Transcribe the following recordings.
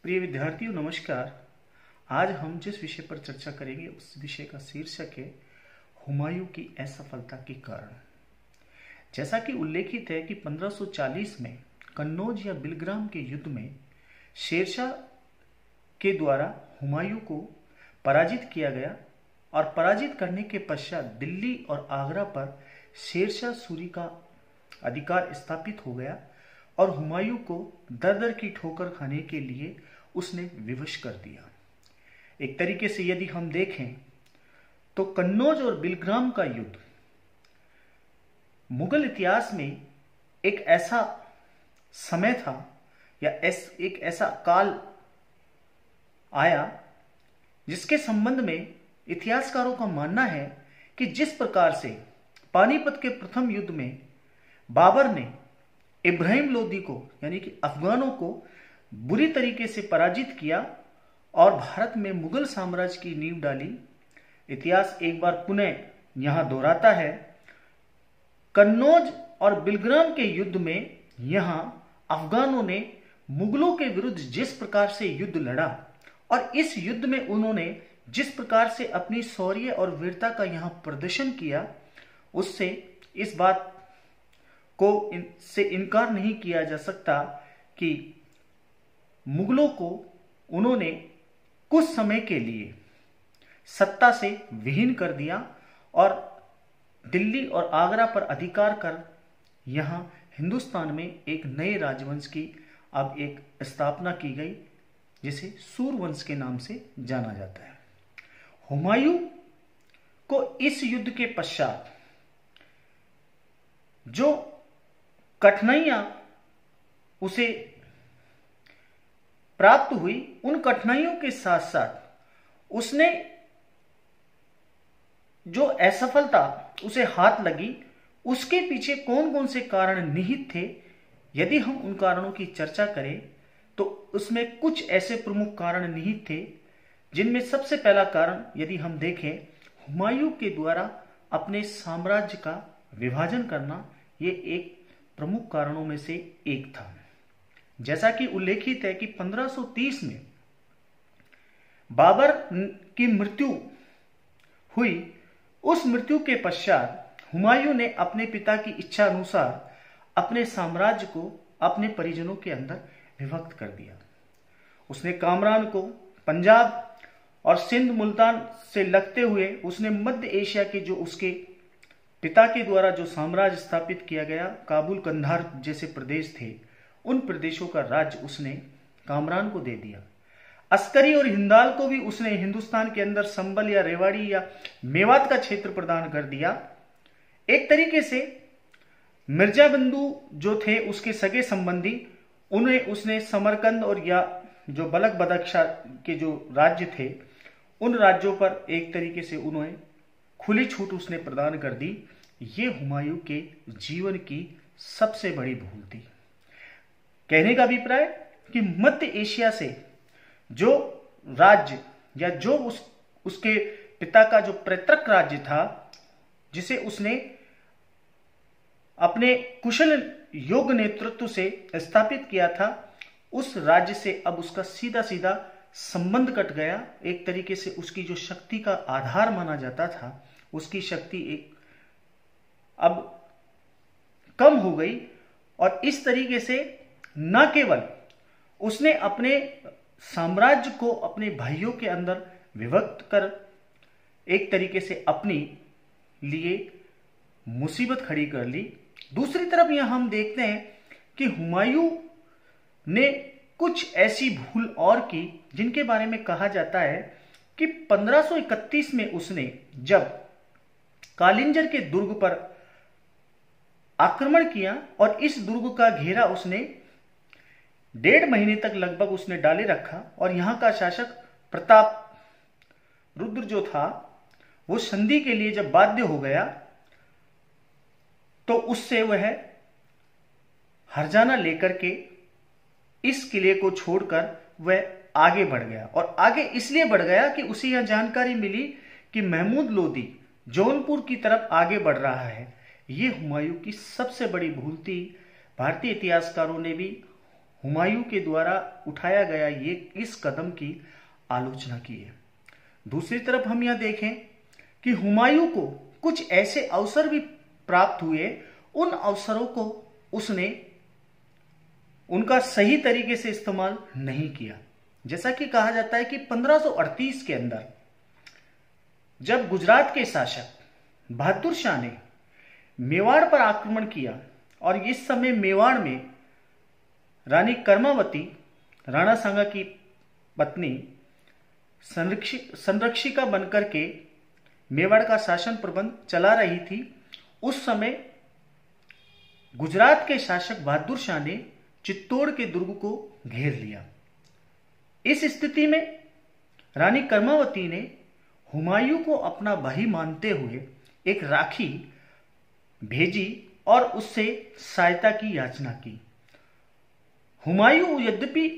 प्रिय विद्यार्थियों नमस्कार। आज हम जिस विषय पर चर्चा करेंगे उस विषय का शीर्षक है हुमायूं की असफलता के कारण। जैसा कि उल्लेखित है कि 1540 में कन्नौज या बिलग्राम के युद्ध में शेरशाह के द्वारा हुमायूं को पराजित किया गया और पराजित करने के पश्चात दिल्ली और आगरा पर शेरशाह सूरी का अधिकार स्थापित हो गया और हुमायूं को दर दर की ठोकर खाने के लिए उसने विवश कर दिया। एक तरीके से यदि हम देखें तो कन्नौज और बिलग्राम का युद्ध मुगल इतिहास में एक ऐसा समय था या एक ऐसा काल आया जिसके संबंध में इतिहासकारों का मानना है कि जिस प्रकार से पानीपत के प्रथम युद्ध में बाबर ने इब्राहिम लोदी को यानी कि अफगानों को बुरी तरीके से पराजित किया और भारत में मुगल साम्राज्य की नींव डाली। इतिहास एक बार पुनः यहां दोहराता है। कन्नौज और बिलग्राम के युद्ध में यहां अफगानों ने मुगलों के विरुद्ध जिस प्रकार से युद्ध लड़ा और इस युद्ध में उन्होंने जिस प्रकार से अपनी शौर्य और वीरता का यहां प्रदर्शन किया, उससे इस बात को से इनकार नहीं किया जा सकता कि मुगलों को उन्होंने कुछ समय के लिए सत्ता से विहीन कर दिया और दिल्ली और आगरा पर अधिकार कर यहां हिंदुस्तान में एक नए राजवंश की अब एक स्थापना की गई जिसे सूरवंश के नाम से जाना जाता है। हुमायूं को इस युद्ध के पश्चात जो कठिनाइयां उसे प्राप्त हुई, उन कठिनाइयों के साथ साथ उसने जो असफलता उसे हाथ लगी उसके पीछे कौन कौन से कारण निहित थे, यदि हम उन कारणों की चर्चा करें तो उसमें कुछ ऐसे प्रमुख कारण निहित थे जिनमें सबसे पहला कारण यदि हम देखें, हुमायूं के द्वारा अपने साम्राज्य का विभाजन करना, ये एक प्रमुख कारणों में से एक था। जैसा कि उल्लेखित है कि 1530 में बाबर की मृत्यु हुई। उस मृत्यु के पश्चात हुमायूं ने अपने पिता की इच्छा अनुसार अपने साम्राज्य को अपने परिजनों के अंदर विभक्त कर दिया। उसने कामरान को पंजाब और सिंध मुल्तान से लगते हुए उसने मध्य एशिया के जो उसके पिता के द्वारा जो साम्राज्य स्थापित किया गया, काबुल कंधार जैसे प्रदेश थे, उन प्रदेशों का राज्य उसने कामरान को दे दिया। अस्करी और हिंदाल को भी उसने हिंदुस्तान के अंदर संबल या रेवाड़ी या मेवात का क्षेत्र प्रदान कर दिया। एक तरीके से मिर्जा बंधु जो थे उसके सगे संबंधी, उन्हें उसने समरकंद और या जो बलक बदख्शा के जो राज्य थे उन राज्यों पर एक तरीके से उन्हें खुली छूट उसने प्रदान कर दी। ये हुमायूं के जीवन की सबसे बड़ी भूल थी। कहने का अभिप्राय कि मध्य एशिया से जो राज्य या जो उसके पिता का जो पैतृक राज्य था, जिसे उसने अपने कुशल योग नेतृत्व से स्थापित किया था, उस राज्य से अब उसका सीधा सीधा संबंध कट गया। एक तरीके से उसकी जो शक्ति का आधार माना जाता था, उसकी शक्ति एक अब कम हो गई और इस तरीके से न केवल उसने अपने साम्राज्य को अपने भाइयों के अंदर विभक्त कर एक तरीके से अपनी लिए मुसीबत खड़ी कर ली, दूसरी तरफ यहां हम देखते हैं कि हुमायूं ने कुछ ऐसी भूल और की जिनके बारे में कहा जाता है कि 1531 में उसने जब कालिंजर के दुर्ग पर आक्रमण किया और इस दुर्ग का घेरा उसने 1.5 महीने तक लगभग उसने डाले रखा और यहां का शासक प्रताप रुद्र जो था वो संधि के लिए जब बाध्य हो गया तो उससे वह हरजाना लेकर के इस किले को छोड़कर वह आगे बढ़ गया और आगे इसलिए बढ़ गया कि उसे यह जानकारी मिली कि महमूद लोदी जौनपुर की तरफ आगे बढ़ रहा है। यह हुमायूं की सबसे बड़ी भूल थी। भारतीय इतिहासकारों ने भी हुमायूं के द्वारा उठाया गया ये इस कदम की आलोचना की है। दूसरी तरफ हम यह देखें कि हुमायूं को कुछ ऐसे अवसर भी प्राप्त हुए, उन अवसरों को उसने उनका सही तरीके से इस्तेमाल नहीं किया। जैसा कि कहा जाता है कि 1538 के अंदर जब गुजरात के शासक बहादुर शाह ने मेवाड़ पर आक्रमण किया और इस समय मेवाड़ में रानी कर्मावती, राणा सांगा की पत्नी, संरक्षिका बनकर के मेवाड़ का शासन प्रबंध चला रही थी, उस समय गुजरात के शासक बहादुर शाह ने चित्तौड़ के दुर्ग को घेर लिया। इस स्थिति में रानी कर्मावती ने हुमायूं को अपना भाई मानते हुए एक राखी भेजी और उससे सहायता की याचना की। हुमायूं यद्यपि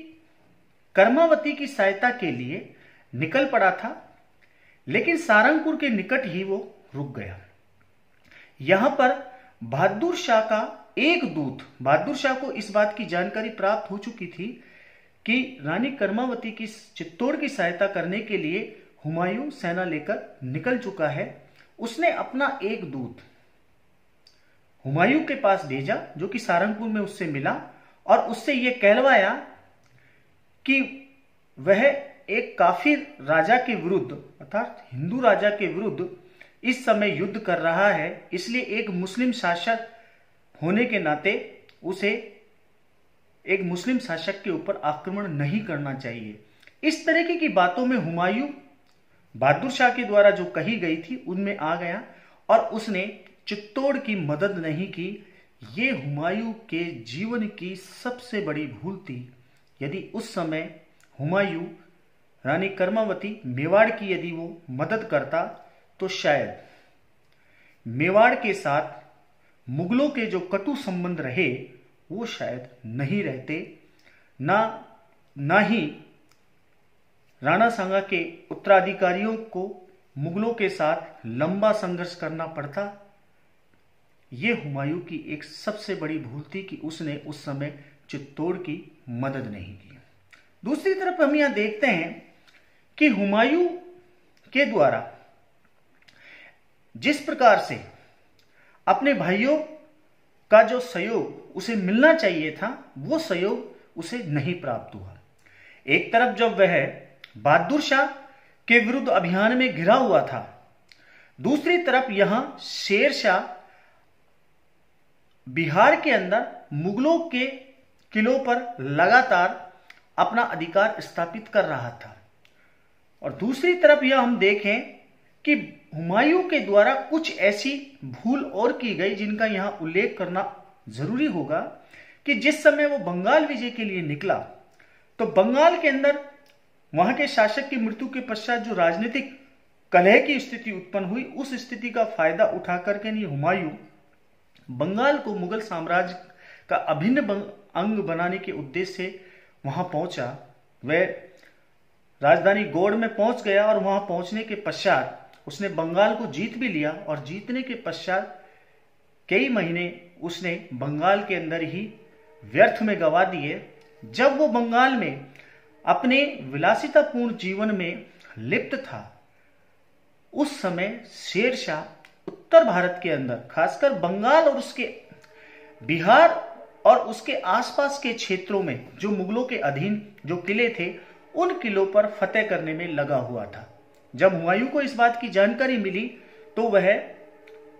कर्मावती की सहायता के लिए निकल पड़ा था, लेकिन सारंगपुर के निकट ही वो रुक गया। यहां पर बहादुर शाह का एक दूत, बहादुर शाह को इस बात की जानकारी प्राप्त हो चुकी थी कि रानी कर्मावती की चित्तौड़ की सहायता करने के लिए हुमायूं सेना लेकर निकल चुका है। उसने अपना एक दूत हुमायूं के पास भेजा, जो कि सारंगपुर में उससे मिला और उससे यह कहलवाया कि वह एक काफिर राजा के विरुद्ध, अर्थात हिंदू राजा के विरुद्ध इस समय युद्ध कर रहा है, इसलिए एक मुस्लिम शासक होने के नाते उसे एक मुस्लिम शासक के ऊपर आक्रमण नहीं करना चाहिए। इस तरीके की बातों में हुमायूं बहादुर शाह के द्वारा जो कही गई थी उनमें आ गया और उसने चित्तौड़ की मदद नहीं की। ये हुमायूं के जीवन की सबसे बड़ी भूल थी। यदि उस समय हुमायूं रानी कर्मावती मेवाड़ की यदि वो मदद करता तो शायद मेवाड़ के साथ मुगलों के जो कटु संबंध रहे वो शायद नहीं रहते, ना ही राणा सांगा के उत्तराधिकारियों को मुगलों के साथ लंबा संघर्ष करना पड़ता। ये हुमायूं की एक सबसे बड़ी भूल थी कि उसने उस समय चित्तौड़ की मदद नहीं की। दूसरी तरफ हम यहां देखते हैं कि हुमायूं के द्वारा जिस प्रकार से अपने भाइयों का जो सहयोग उसे मिलना चाहिए था, वो सहयोग उसे नहीं प्राप्त हुआ। एक तरफ जब वह बहादुर शाह के विरुद्ध अभियान में घिरा हुआ था, दूसरी तरफ यहां शेर शाह बिहार के अंदर मुगलों के किलों पर लगातार अपना अधिकार स्थापित कर रहा था। और दूसरी तरफ यह हम देखें कि हुमायूं के द्वारा कुछ ऐसी भूल और की गई जिनका यहां उल्लेख करना जरूरी होगा कि जिस समय वो बंगाल विजय के लिए निकला तो बंगाल के अंदर वहां के शासक की मृत्यु के पश्चात जो राजनीतिक कलह की स्थिति उत्पन्न हुई, उस स्थिति का फायदा उठा करके नहीं हुमायूं बंगाल को मुगल साम्राज्य का अभिन्न अंग बनाने के उद्देश्य से वहां पहुंचा। वह राजधानी गौड़ में पहुंच गया और वहां पहुंचने के पश्चात उसने बंगाल को जीत भी लिया और जीतने के पश्चात कई महीने उसने बंगाल के अंदर ही व्यर्थ में गवा दिए। जब वो बंगाल में अपने विलासितापूर्ण जीवन में लिप्त था, उस समय शेर शाह उत्तर भारत के अंदर, खासकर बंगाल और उसके बिहार और उसके आसपास के क्षेत्रों में जो मुगलों के अधीन जो किले थे, उन किलों पर फतेह करने में लगा हुआ था। जब हुमायूं को इस बात की जानकारी मिली तो वह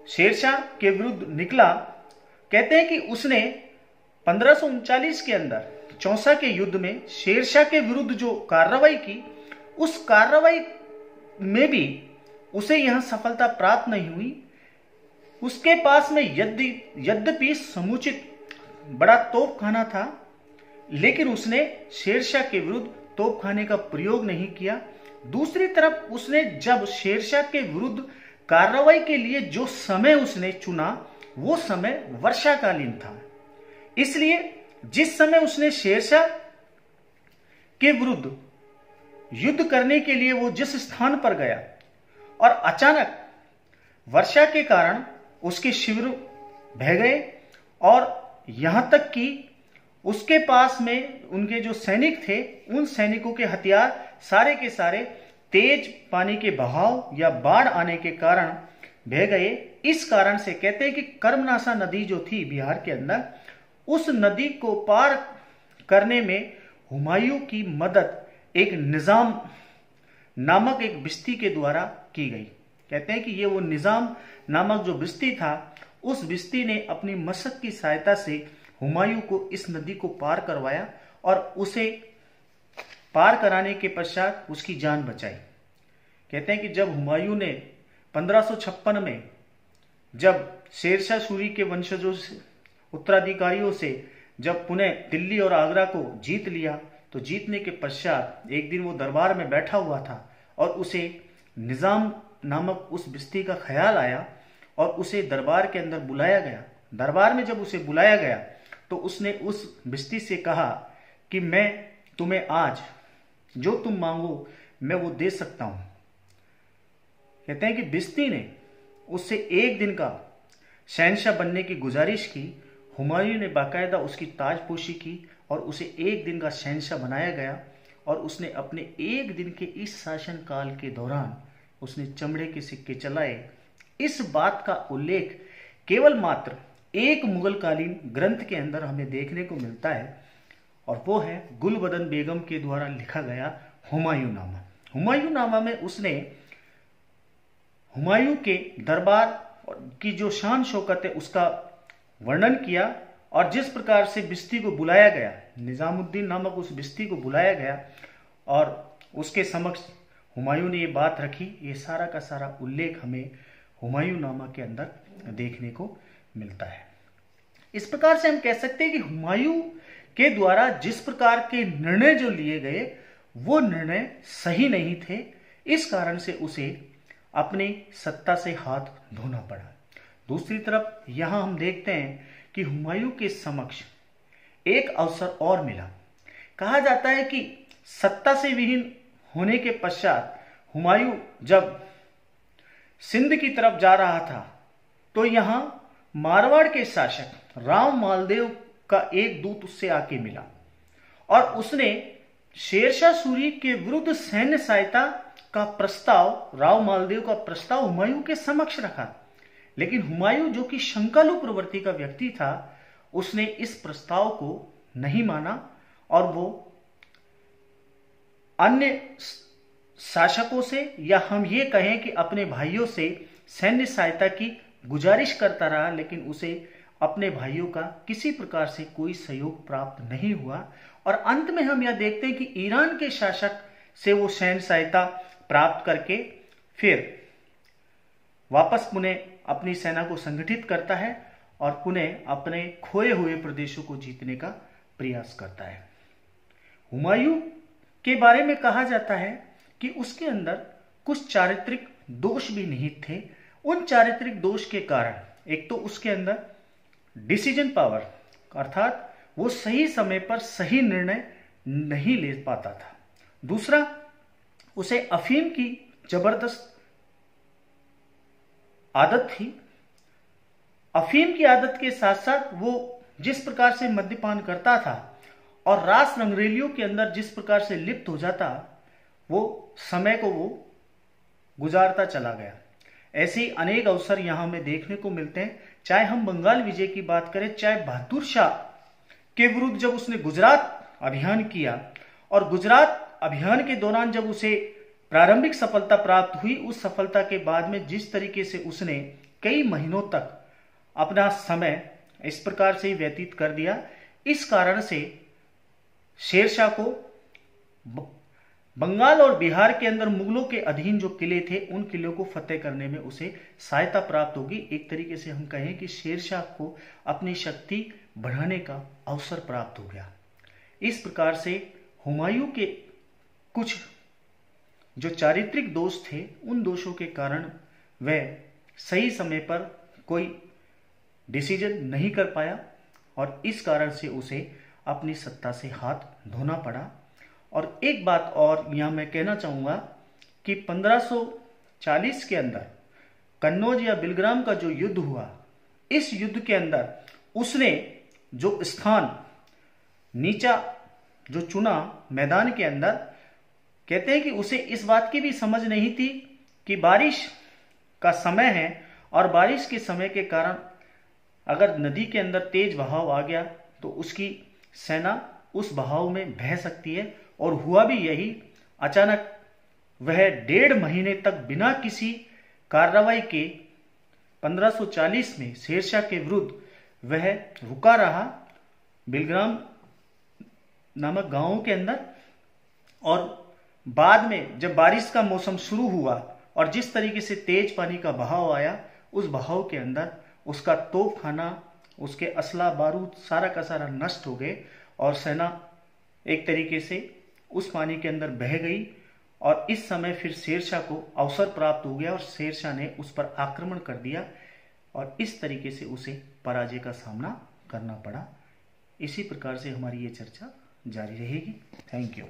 शेरशाह के विरुद्ध निकला। कहते हैं कि उसने 1539 के अंदर चौसा के युद्ध में शेरशाह के विरुद्ध जो कार्रवाई की, उस कार्रवाई में भी उसे यहां सफलता प्राप्त नहीं हुई। उसके पास में यद्यपि समुचित बड़ा तोपखाना था, लेकिन उसने शेरशाह के विरुद्ध तोपखाने का प्रयोग नहीं किया। दूसरी तरफ उसने जब शेरशाह के विरुद्ध कार्रवाई के लिए जो समय उसने चुना, वो समय वर्षाकालीन था। इसलिए जिस समय उसने शेरशाह के विरुद्ध युद्ध करने के लिए वो जिस स्थान पर गया और अचानक वर्षा के कारण उसके शिविर बह गए और यहां तक कि उसके पास में उनके जो सैनिक थे, उन सैनिकों के हथियार सारे के सारे तेज पानी के बहाव या बाढ़ आने के कारण बह गए। इस कारण से कहते हैं कि कर्मनाशा नदी जो थी बिहार के अंदर, उस नदी को पार करने में हुमायूं की मदद एक निजाम नामक एक बिश्ती के द्वारा की गई। कहते हैं कि ये वो निजाम नामक जो बिश्ती था, उस बिश्ती ने अपनी मशक की सहायता से हुमायूं को इस नदी को पार करवाया और उसे पार कराने के पश्चात उसकी जान बचाई। कहते हैं कि जब हुमायूं ने 1556 में जब शेरशाह सूरी के वंशजों से, उत्तराधिकारियों से जब पुनः दिल्ली और आगरा को जीत लिया, तो जीतने के पश्चात एक दिन वो दरबार में बैठा हुआ था और उसे निजाम नामक उस बिश्ती का ख्याल आया और उसे दरबार के अंदर बुलाया गया। दरबार में जब उसे बुलाया गया तो उसने उस बिश्ती से कहा कि मैं तुम्हें आज जो तुम मांगो मैं वो दे सकता हूं। कहते हैं कि बिश्ती ने उससे एक दिन का शहंशाह बनने की गुजारिश की। हुमायूं ने बाकायदा उसकी ताजपोशी की और उसे एक दिन का शहंशाह बनाया गया और उसने अपने एक दिन के इस शासन काल के दौरान उसने चमड़े के सिक्के चलाए। इस बात का उल्लेख केवल मात्र एक मुगलकालीन ग्रंथ के अंदर हमें देखने को मिलता है और वो है गुलबदन बेगम के द्वारा लिखा गया हुमायूं नामा। हुमायूं नामा में उसने हुमायूं के दरबार की जो शान शौकत है उसका वर्णन किया और जिस प्रकार से बिश्ती को बुलाया गया, निजामुद्दीन नामक उस बिश्ती को बुलाया गया और उसके समक्ष हुमायूं ने ये बात रखी। ये सारा का सारा उल्लेख हमें हुमायूं नामा के अंदर देखने को मिलता है। इस प्रकार से हम कह सकते हैं कि हुमायूं के द्वारा जिस प्रकार के निर्णय जो लिए गए वो निर्णय सही नहीं थे। इस कारण से उसे अपनी सत्ता से हाथ धोना पड़ा। दूसरी तरफ यहां हम देखते हैं कि हुमायूं के समक्ष एक अवसर और मिला। कहा जाता है कि सत्ता से विहीन होने के पश्चात हुमायूं जब सिंध की तरफ जा रहा था तो यहां मारवाड़ के शासक राव मालदेव का एक दूत उससे आके मिला और उसने शेरशाह सूरी के विरुद्ध सैन्य सहायता का प्रस्ताव, राव मालदेव का प्रस्ताव हुमायूं के समक्ष रखा। लेकिन हुमायूं जो कि शंकालु प्रवृत्ति का व्यक्ति था, उसने इस प्रस्ताव को नहीं माना और वो अन्य शासकों से या हम ये कहें कि अपने भाइयों से सैन्य सहायता की गुजारिश करता रहा, लेकिन उसे अपने भाइयों का किसी प्रकार से कोई सहयोग प्राप्त नहीं हुआ। और अंत में हम यह देखते हैं कि ईरान के शासक से वो सैन्य सहायता प्राप्त करके फिर वापस पुनः अपनी सेना को संगठित करता है और पुनः अपने खोए हुए प्रदेशों को जीतने का प्रयास करता है। हुमायूं के बारे में कहा जाता है कि उसके अंदर कुछ चारित्रिक दोष भी निहित थे। उन चारित्रिक दोष के कारण एक तो उसके अंदर डिसीजन पावर, अर्थात वो सही समय पर सही निर्णय नहीं ले पाता था। दूसरा, उसे अफीम की जबरदस्त आदत थी। अफीम की आदत के साथ साथ वो जिस प्रकार से मद्यपान करता था और रास रंगरेलियों के अंदर जिस प्रकार से लिप्त हो जाता, वो समय को वो गुजारता चला गया। ऐसे ही अनेक अवसर यहां हमें देखने को मिलते हैं। चाहे हम बंगाल विजय की बात करें, चाहे बहादुर शाह के विरुद्ध जब उसने गुजरात अभियान किया और गुजरात अभियान के दौरान जब उसे प्रारंभिक सफलता प्राप्त हुई, उस सफलता के बाद में जिस तरीके से उसने कई महीनों तक अपना समय इस प्रकार से व्यतीत कर दिया, इस कारण से शेरशाह को बंगाल और बिहार के अंदर मुगलों के अधीन जो किले थे उन किलों को फतेह करने में उसे सहायता प्राप्त होगी। एक तरीके से हम कहें कि शेरशाह को अपनी शक्ति बढ़ाने का अवसर प्राप्त हो गया। इस प्रकार से हुमायूं के कुछ जो चारित्रिक दोष थे, उन दोषों के कारण वह सही समय पर कोई डिसीजन नहीं कर पाया और इस कारण से उसे अपनी सत्ता से हाथ धोना पड़ा। और एक बात और यहां मैं कहना चाहूंगा कि 1540 के अंदर कन्नौज या बिलग्राम का जो युद्ध हुआ, इस युद्ध के अंदर उसने जो स्थान नीचा जो चुना मैदान के अंदर, कहते हैं कि उसे इस बात की भी समझ नहीं थी कि बारिश का समय है और बारिश के समय के कारण अगर नदी के अंदर तेज बहाव आ गया तो उसकी सेना उस बहाव में बह सकती है। और हुआ भी यही। अचानक वह 1.5 महीने तक बिना किसी कार्रवाई के 1540 में शेरशाह के विरुद्ध वह रुका रहा बिलग्राम नामक गांवों के अंदर। और बाद में जब बारिश का मौसम शुरू हुआ और जिस तरीके से तेज पानी का बहाव आया, उस बहाव के अंदर उसका तोपखाना, उसके असला बारूद सारा का सारा नष्ट हो गए और सेना एक तरीके से उस पानी के अंदर बह गई। और इस समय फिर शेरशाह को अवसर प्राप्त हो गया और शेरशाह ने उस पर आक्रमण कर दिया और इस तरीके से उसे पराजय का सामना करना पड़ा। इसी प्रकार से हमारी ये चर्चा जारी रहेगी। Thank you.